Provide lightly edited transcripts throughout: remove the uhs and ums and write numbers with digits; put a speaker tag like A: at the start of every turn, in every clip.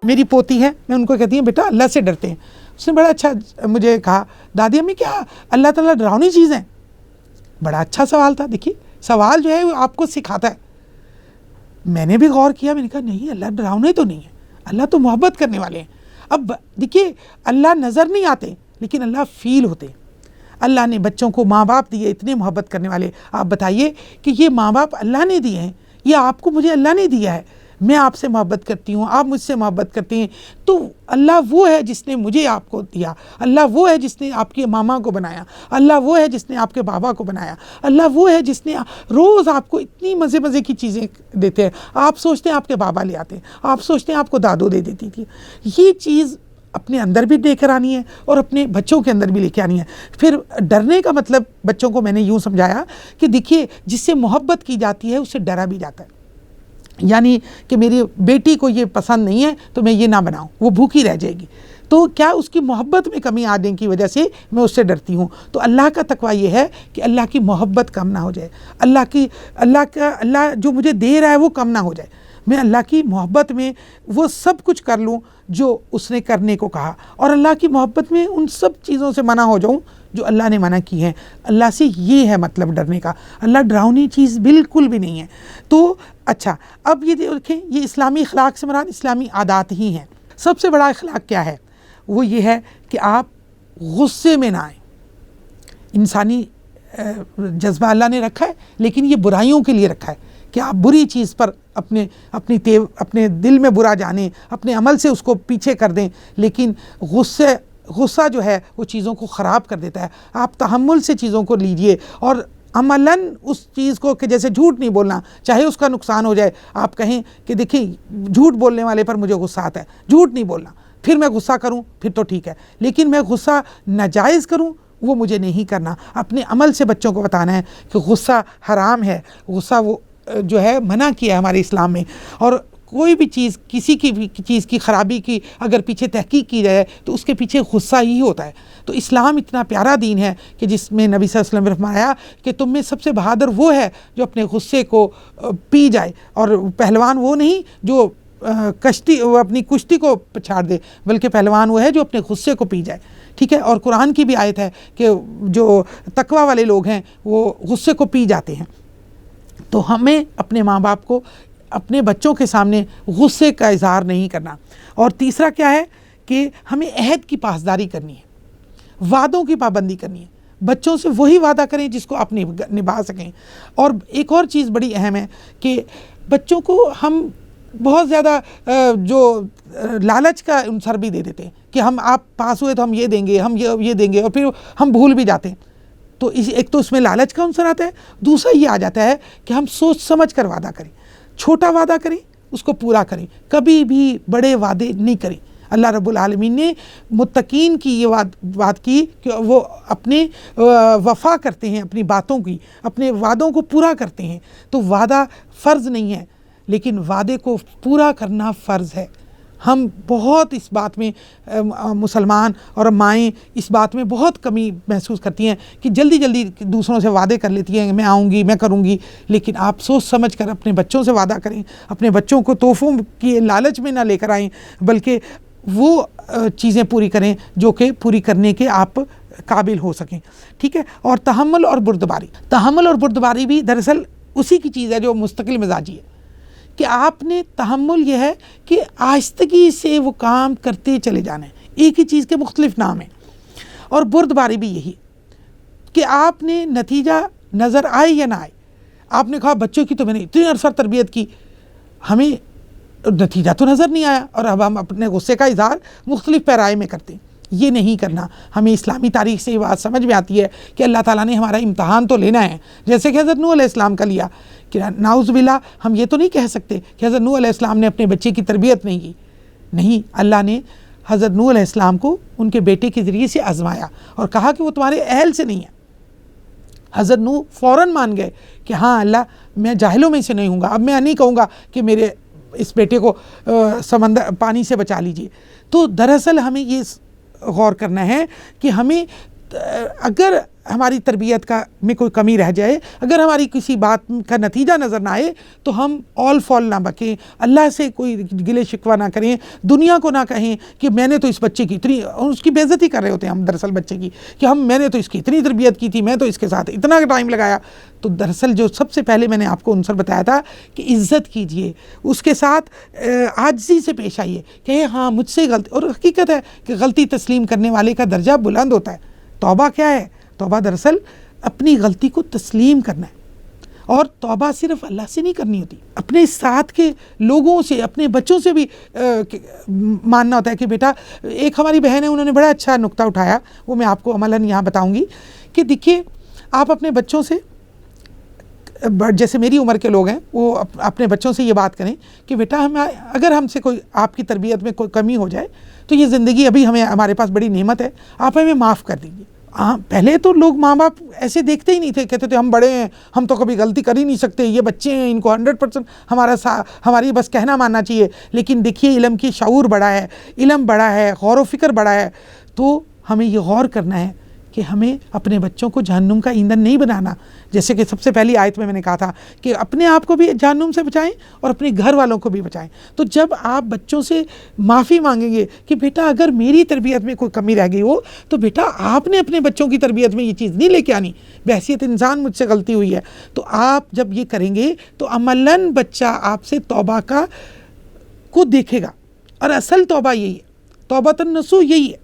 A: میری پوتی ہے، میں ان کو کہتی ہوں بیٹا اللہ سے ڈرتے ہیں. اس نے بڑا اچھا مجھے کہا دادی امی کیا اللہ تعالیٰ ڈراؤنی چیز ہے؟ بڑا اچھا سوال تھا. دیکھیے سوال جو ہے وہ آپ کو سکھاتا ہے. میں نے بھی غور کیا، میں نے کہا نہیں اللہ ڈراؤنے تو نہیں ہے، اللہ تو محبت کرنے والے ہیں. اب دیکھیے اللہ نظر نہیں آتے لیکن اللہ فیل ہوتے ہیں. اللہ نے بچوں کو ماں باپ دیے اتنے محبت کرنے والے. آپ بتائیے کہ یہ ماں باپ اللہ نے دیے ہیں یا آپ کو مجھے اللہ نے دیا ہے؟ میں آپ سے محبت کرتی ہوں، آپ مجھ سے محبت کرتے ہیں، تو اللہ وہ ہے جس نے مجھے آپ کو دیا. اللہ وہ ہے جس نے آپ کے ماما کو بنایا. اللہ وہ ہے جس نے آپ کے بابا کو بنایا. اللہ وہ ہے جس نے روز آپ کو اتنی مزے مزے کی چیزیں دیتے ہیں. آپ سوچتے ہیں آپ کے بابا لے آتے ہیں، آپ سوچتے ہیں آپ کو دادو دے دیتی تھی. یہ چیز اپنے اندر بھی لے کر آنی ہے اور اپنے بچوں کے اندر بھی لے کے آنی ہے. پھر ڈرنے کا مطلب بچوں کو میں نے یوں سمجھایا کہ دیکھیے جس سے محبت کی جاتی ہے اس سے ڈرا بھی جاتا ہے. یعنی کہ میری بیٹی کو یہ پسند نہیں ہے تو میں یہ نہ بناؤں، وہ بھوکی رہ جائے گی، تو کیا اس کی محبت میں کمی آنے کی وجہ سے میں اس سے ڈرتی ہوں. تو اللہ کا تقویٰ یہ ہے کہ اللہ کی محبت کم نہ ہو جائے، اللہ جو مجھے دے رہا ہے وہ کم نہ ہو جائے. میں اللہ کی محبت میں وہ سب کچھ کر لوں جو اس نے کرنے کو کہا، اور اللہ کی محبت میں ان سب چیزوں سے منع ہو جاؤں جو اللہ نے منع کی ہیں. اللہ سے یہ ہے مطلب ڈرنے کا. اللہ ڈراؤنی چیز بالکل بھی نہیں ہے. تو اچھا اب یہ دیکھیں، یہ اسلامی اخلاق سے مراد اسلامی عادات ہی ہیں. سب سے بڑا اخلاق کیا ہے؟ وہ یہ ہے کہ آپ غصے میں نہ آئیں. انسانی جذبہ اللہ نے رکھا ہے لیکن یہ برائیوں کے لیے رکھا ہے کہ آپ بری چیز پر اپنے دل میں برا جانیں، اپنے عمل سے اس کو پیچھے کر دیں. لیکن غصہ جو ہے وہ چیزوں کو خراب کر دیتا ہے. آپ تحمل سے چیزوں کو لیجئے اور عملاً اس چیز کو، کہ جیسے جھوٹ نہیں بولنا، چاہے اس کا نقصان ہو جائے. آپ کہیں کہ دیکھیں جھوٹ بولنے والے پر مجھے غصہ آتا ہے، جھوٹ نہیں بولنا. پھر میں غصہ کروں پھر تو ٹھیک ہے، لیکن میں غصہ ناجائز کروں وہ مجھے نہیں کرنا. اپنے عمل سے بچوں کو بتانا ہے کہ غصہ حرام ہے، غصہ وہ جو ہے منع کیا ہے ہمارے اسلام میں. اور کوئی بھی چیز، کسی کی بھی چیز کی خرابی کی اگر پیچھے تحقیق کی جائے تو اس کے پیچھے غصہ ہی ہوتا ہے. تو اسلام اتنا پیارا دین ہے کہ جس میں نبی صلی اللہ علیہ وسلم نے فرمایا کہ تم میں سب سے بہادر وہ ہے جو اپنے غصے کو پی جائے، اور پہلوان وہ نہیں جو اپنی کشتی کو پچھاڑ دے، بلکہ پہلوان وہ ہے جو اپنے غصے کو پی جائے. ٹھیک ہے. اور قرآن کی بھی آیت ہے کہ جو تقویٰ والے لوگ ہیں وہ غصے کو پی جاتے ہیں. تو ہمیں اپنے ماں باپ کو اپنے بچوں کے سامنے غصے کا اظہار نہیں کرنا. اور تیسرا کیا ہے کہ ہمیں عہد کی پاسداری کرنی ہے، وعدوں کی پابندی کرنی ہے. بچوں سے وہی وعدہ کریں جس کو آپ نبھا سکیں. اور ایک اور چیز بڑی اہم ہے کہ بچوں کو ہم بہت زیادہ جو لالچ کا عنصر بھی دے دیتے ہیں کہ آپ پاس ہوئے تو ہم یہ دیں گے، ہم یہ دیں گے، اور پھر ہم بھول بھی جاتے ہیں. تو ایک تو اس میں لالچ کا عنصر آتا ہے، دوسرا یہ آ جاتا ہے کہ ہم سوچ سمجھ کر وعدہ کریں. چھوٹا وعدہ کریں اس کو پورا کریں، کبھی بھی بڑے وعدے نہیں کریں. اللہ رب العالمین نے متقین کی یہ بات کی کہ وہ اپنے وفا کرتے ہیں، اپنی باتوں کی، اپنے وعدوں کو پورا کرتے ہیں. تو وعدہ فرض نہیں ہے لیکن وعدے کو پورا کرنا فرض ہے. ہم بہت اس بات میں مسلمان اور مائیں اس بات میں بہت کمی محسوس کرتی ہیں کہ جلدی جلدی دوسروں سے وعدے کر لیتی ہیں کہ میں آؤں گی، میں کروں گی. لیکن آپ سوچ سمجھ کر اپنے بچوں سے وعدہ کریں، اپنے بچوں کو تحفوں کی لالچ میں نہ لے کر آئیں، بلکہ وہ چیزیں پوری کریں جو کہ پوری کرنے کے آپ قابل ہو سکیں. ٹھیک ہے. اور تحمل اور بردباری بھی دراصل اسی کی چیز ہے جو مستقل مزاجی ہے کہ آپ نے تحمل یہ ہے کہ آہستگی سے وہ کام کرتے چلے جانا ہے، ایک ہی چیز کے مختلف نام ہیں. اور بردباری بھی یہی کہ آپ نے نتیجہ نظر آئے یا نہ آئے، آپ نے کہا بچوں کی تو میں نے اتنی عرصہ تربیت کی، ہمیں نتیجہ تو نظر نہیں آیا، اور اب ہم اپنے غصے کا اظہار مختلف پیرائے میں کرتے ہیں. یہ نہیں کرنا. ہمیں اسلامی تاریخ سے یہ بات سمجھ میں آتی ہے کہ اللہ تعالیٰ نے ہمارا امتحان تو لینا ہے، جیسے کہ حضرت نوح علیہ السلام کا لیا. کہ نعوذ باللہ ہم یہ تو نہیں کہہ سکتے کہ حضرت نوح علیہ السلام نے اپنے بچے کی تربیت نہیں کی. نہیں، اللہ نے حضرت نوح علیہ السلام کو ان کے بیٹے کے ذریعے سے آزمایا اور کہا کہ وہ تمہارے اہل سے نہیں ہے. حضرت نوح فوراً مان گئے کہ ہاں اللہ، میں جاہلوں میں سے نہیں ہوں گا، اب میں نہیں کہوں گا کہ میرے اس بیٹے کو پانی سے بچا لیجیے. تو دراصل ہمیں یہ غور کرنا ہے کہ ہمیں اگر ہماری تربیت میں کوئی کمی رہ جائے، اگر ہماری کسی بات کا نتیجہ نظر نہ آئے تو ہم آل فال نہ بکیں، اللہ سے کوئی گلے شکوہ نہ کریں، دنیا کو نہ کہیں کہ میں نے تو اس بچے کی اتنی، اس کی بے عزتی کر رہے ہوتے ہیں ہم دراصل بچے کی، کہ میں نے تو اس کی اتنی تربیت کی تھی، میں تو اس کے ساتھ اتنا ٹائم لگایا۔ تو دراصل جو سب سے پہلے میں نے آپ کو عنصر بتایا تھا کہ عزت کیجئے، اس کے ساتھ عاجزی سے پیش آئیے کہ ہاں مجھ سے غلطی، اور حقیقت ہے کہ غلطی تسلیم کرنے والے کا درجہ بلند ہوتا ہے۔ توبہ کیا ہے؟ توبہ دراصل اپنی غلطی کو تسلیم کرنا ہے، اور توبہ صرف اللہ سے نہیں کرنی ہوتی، اپنے ساتھ کے لوگوں سے، اپنے بچوں سے بھی ماننا ہوتا ہے کہ بیٹا، ایک ہماری بہن ہے، انہوں نے بڑا اچھا نقطہ اٹھایا، وہ میں آپ کو عملاً یہاں بتاؤں گی کہ دیکھیے آپ اپنے بچوں سے، جیسے میری عمر کے لوگ ہیں، وہ اپنے بچوں سے یہ بات کریں کہ بیٹا اگر ہم سے کوئی آپ کی تربیت میں کوئی کمی ہو جائے تو یہ زندگی ابھی ہمارے پاس بڑی نعمت ہے، آپ ہمیں معاف کر دیجیے۔ پہلے تو لوگ ماں باپ ایسے دیکھتے ہی نہیں تھے، کہتے تھے ہم بڑے ہیں، ہم تو کبھی غلطی کر ہی نہیں سکتے، یہ بچے ہیں، ان کو 100% ہماری بس کہنا ماننا چاہیے۔ لیکن دیکھیے علم کی شعور بڑا ہے، علم بڑا ہے، غور و فکر بڑا ہے، تو ہمیں یہ غور کرنا ہے کہ ہمیں اپنے بچوں کو جہنم کا ایندھن نہیں بنانا۔ جیسے کہ سب سے پہلی آیت میں نے کہا تھا کہ اپنے آپ کو بھی جہنم سے بچائیں اور اپنے گھر والوں کو بھی بچائیں۔ تو جب آپ بچوں سے معافی مانگیں گے کہ بیٹا اگر میری تربیت میں کوئی کمی رہ گئی ہو تو بیٹا آپ نے اپنے بچوں کی تربیت میں یہ چیز نہیں لے کے آنی، بحیثیت انسان مجھ سے غلطی ہوئی ہے۔ تو آپ جب یہ کریں گے تو عملاً بچہ آپ سے توبہ کو دیکھے گا، اور اصل توبہ یہی ہے، توبۃ النصوح یہی ہے۔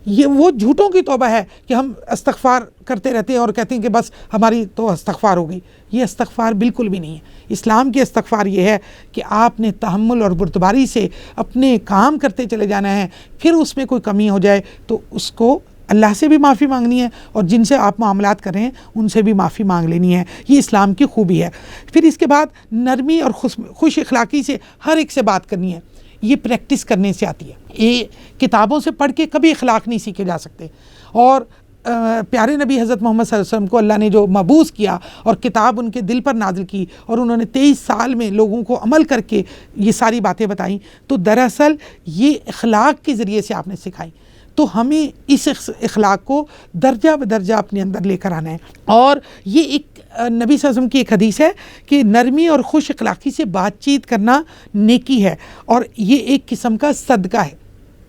A: یہ وہ جھوٹوں کی توبہ ہے کہ ہم استغفار کرتے رہتے ہیں اور کہتے ہیں کہ بس ہماری تو استغفار ہو گئی۔ یہ استغفار بالکل بھی نہیں ہے۔ اسلام کی استغفار یہ ہے کہ آپ نے تحمل اور بردباری سے اپنے کام کرتے چلے جانا ہے، پھر اس میں کوئی کمی ہو جائے تو اس کو اللہ سے بھی معافی مانگنی ہے، اور جن سے آپ معاملات کر رہے ہیں ان سے بھی معافی مانگ لینی ہے۔ یہ اسلام کی خوبی ہے۔ پھر اس کے بعد نرمی اور خوش اخلاقی سے ہر ایک سے بات کرنی ہے۔ یہ پریکٹس کرنے سے آتی ہے، یہ کتابوں سے پڑھ کے کبھی اخلاق نہیں سیکھے جا سکتے۔ اور پیارے نبی حضرت محمد صلی اللہ علیہ وسلم کو اللہ نے جو مبعوث کیا اور کتاب ان کے دل پر نازل کی، اور انہوں نے 23 سال میں لوگوں کو عمل کر کے یہ ساری باتیں بتائیں، تو دراصل یہ اخلاق کے ذریعے سے آپ نے سکھائی۔ تو ہمیں اس اخلاق کو درجہ بدرجہ اپنے اندر لے کر آنا ہے۔ اور یہ ایک نبی صلی اللہ علیہ وسلم کی ایک حدیث ہے کہ نرمی اور خوش اخلاقی سے بات چیت کرنا نیکی ہے، اور یہ ایک قسم کا صدقہ ہے،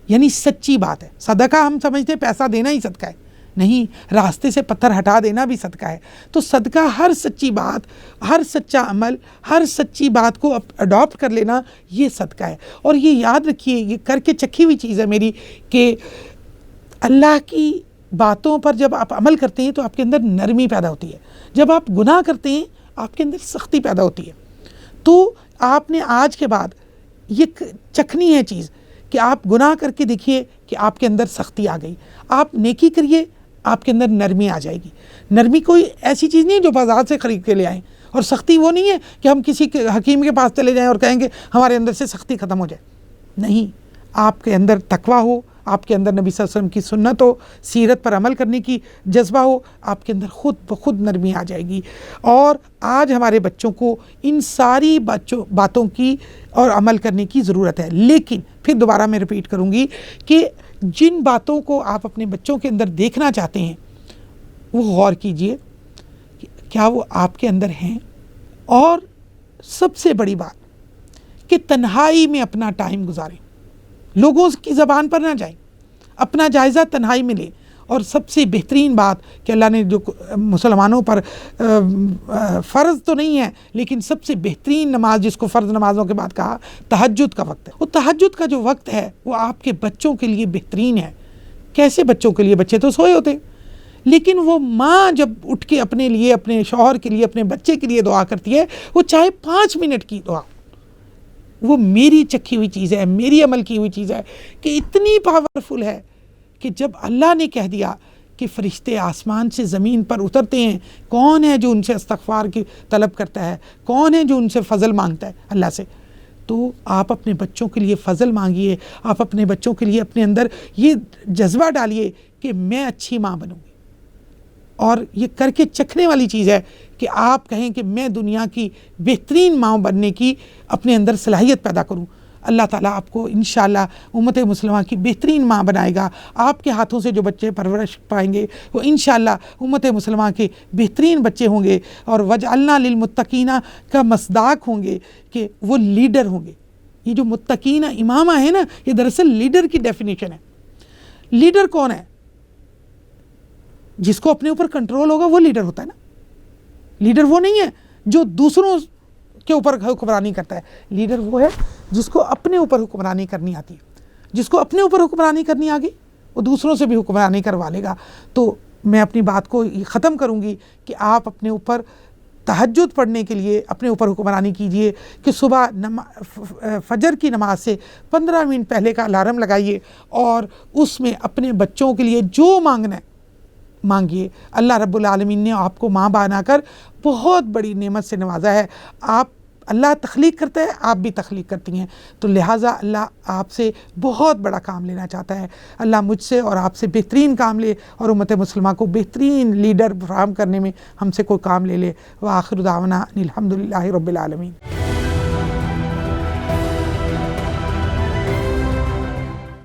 A: یعنی سچی بات ہے۔ صدقہ ہم سمجھتے ہیں پیسہ دینا ہی صدقہ ہے، نہیں، راستے سے پتھر ہٹا دینا بھی صدقہ ہے۔ تو صدقہ ہر سچی بات، ہر سچا عمل، ہر سچی بات کو اڈاپٹ کر لینا، یہ صدقہ ہے۔ اور یہ یاد رکھیے، یہ کر کے چکھی ہوئی چیز ہے میری، کہ اللہ کی باتوں پر جب آپ عمل کرتے ہیں تو آپ کے اندر نرمی پیدا ہوتی ہے، جب آپ گناہ کرتے ہیں آپ کے اندر سختی پیدا ہوتی ہے۔ تو آپ نے آج کے بعد یہ چکھنی ہے چیز کہ آپ گناہ کر کے دیکھیے کہ آپ کے اندر سختی آ گئی، آپ نیکی کریے آپ کے اندر نرمی آ جائے گی۔ نرمی کوئی ایسی چیز نہیں ہے جو بازار سے خرید کے لے آئیں، اور سختی وہ نہیں ہے کہ ہم کسی حکیم کے پاس چلے جائیں اور کہیں گے ہمارے اندر سے سختی ختم ہو جائے۔ نہیں، آپ کے اندر تقویٰ ہو، آپ کے اندر نبی صلی اللہ علیہ وسلم کی سنت ہو، سیرت پر عمل کرنے کی جذبہ ہو، آپ کے اندر خود بخود نرمی آ جائے گی۔ اور آج ہمارے بچوں کو ان ساری باتوں کی اور عمل کرنے کی ضرورت ہے۔ لیکن پھر دوبارہ میں ریپیٹ کروں گی کہ جن باتوں کو آپ اپنے بچوں کے اندر دیکھنا چاہتے ہیں وہ غور کیجئے کیا وہ آپ کے اندر ہیں۔ اور سب سے بڑی بات کہ تنہائی میں اپنا ٹائم گزاریں، لوگوں کی زبان پر نہ جائیں، اپنا جائزہ تنہائی میں لیں۔ اور سب سے بہترین بات کہ اللہ نے جو مسلمانوں پر فرض تو نہیں ہے لیکن سب سے بہترین نماز جس کو فرض نمازوں کے بعد کہا، تہجد کا وقت ہے۔ وہ تہجد کا جو وقت ہے وہ آپ کے بچوں کے لیے بہترین ہے۔ کیسے بچوں کے لیے؟ بچے تو سوئے ہوتے ہیں، لیکن وہ ماں جب اٹھ کے اپنے لیے، اپنے شوہر کے لیے، اپنے بچے کے لیے دعا کرتی ہے، وہ چاہے 5 منٹ کی دعا، وہ میری چکھی ہوئی چیز ہے، میری عمل کی ہوئی چیز ہے کہ اتنی پاورفل ہے کہ جب اللہ نے کہہ دیا کہ فرشتے آسمان سے زمین پر اترتے ہیں، کون ہے جو ان سے استغفار کی طلب کرتا ہے، کون ہے جو ان سے فضل مانگتا ہے اللہ سے، تو آپ اپنے بچوں کے لیے فضل مانگیے، آپ اپنے بچوں کے لیے اپنے اندر یہ جذبہ ڈالیے کہ میں اچھی ماں بنوں گی۔ اور یہ کر کے چکھنے والی چیز ہے کہ آپ کہیں کہ میں دنیا کی بہترین ماں بننے کی اپنے اندر صلاحیت پیدا کروں۔ اللہ تعالیٰ آپ کو انشاءاللہ امت مسلمہ کی بہترین ماں بنائے گا. آپ کے ہاتھوں سے جو بچے پرورش پائیں گے وہ انشاءاللہ امت مسلمہ کے بہترین بچے ہوں گے اور وجعلنا للمتقین کا مصداق ہوں گے کہ وہ لیڈر ہوں گے. یہ جو متقین امامہ ہے نا، یہ دراصل لیڈر کی ڈیفینیشن ہے. لیڈر کون ہے؟ جس کو اپنے اوپر کنٹرول ہوگا وہ لیڈر ہوتا ہے نا. لیڈر وہ نہیں ہے جو دوسروں کے اوپر حکمرانی کرتا ہے. لیڈر وہ ہے جس کو اپنے اوپر حکمرانی کرنی آتی ہے. جس کو اپنے اوپر حکمرانی کرنی آ گئی وہ دوسروں سے بھی حکمرانی کروا لے گا. تو میں اپنی بات کو ختم کروں گی کہ آپ اپنے اوپر تہجد پڑھنے کے لیے اپنے اوپر حکمرانی کیجئے کہ صبح فجر کی نماز سے 15 منٹ پہلے کا الارم لگائیے اور اس میں اپنے بچوں کے لیے جو مانگنا ہے مانگیے. اللہ رب العالمین نے آپ کو ماں بنا کر بہت بڑی نعمت سے نوازا ہے. آپ اللہ تخلیق کرتا ہے، آپ بھی تخلیق کرتی ہیں، تو لہٰذا اللہ آپ سے بہت بڑا کام لینا چاہتا ہے. اللہ مجھ سے اور آپ سے بہترین کام لے اور امت مسلمہ کو بہترین لیڈر فراہم کرنے میں ہم سے کوئی کام لے لے. وآخر دعوانا الحمدللہ رب العالمین.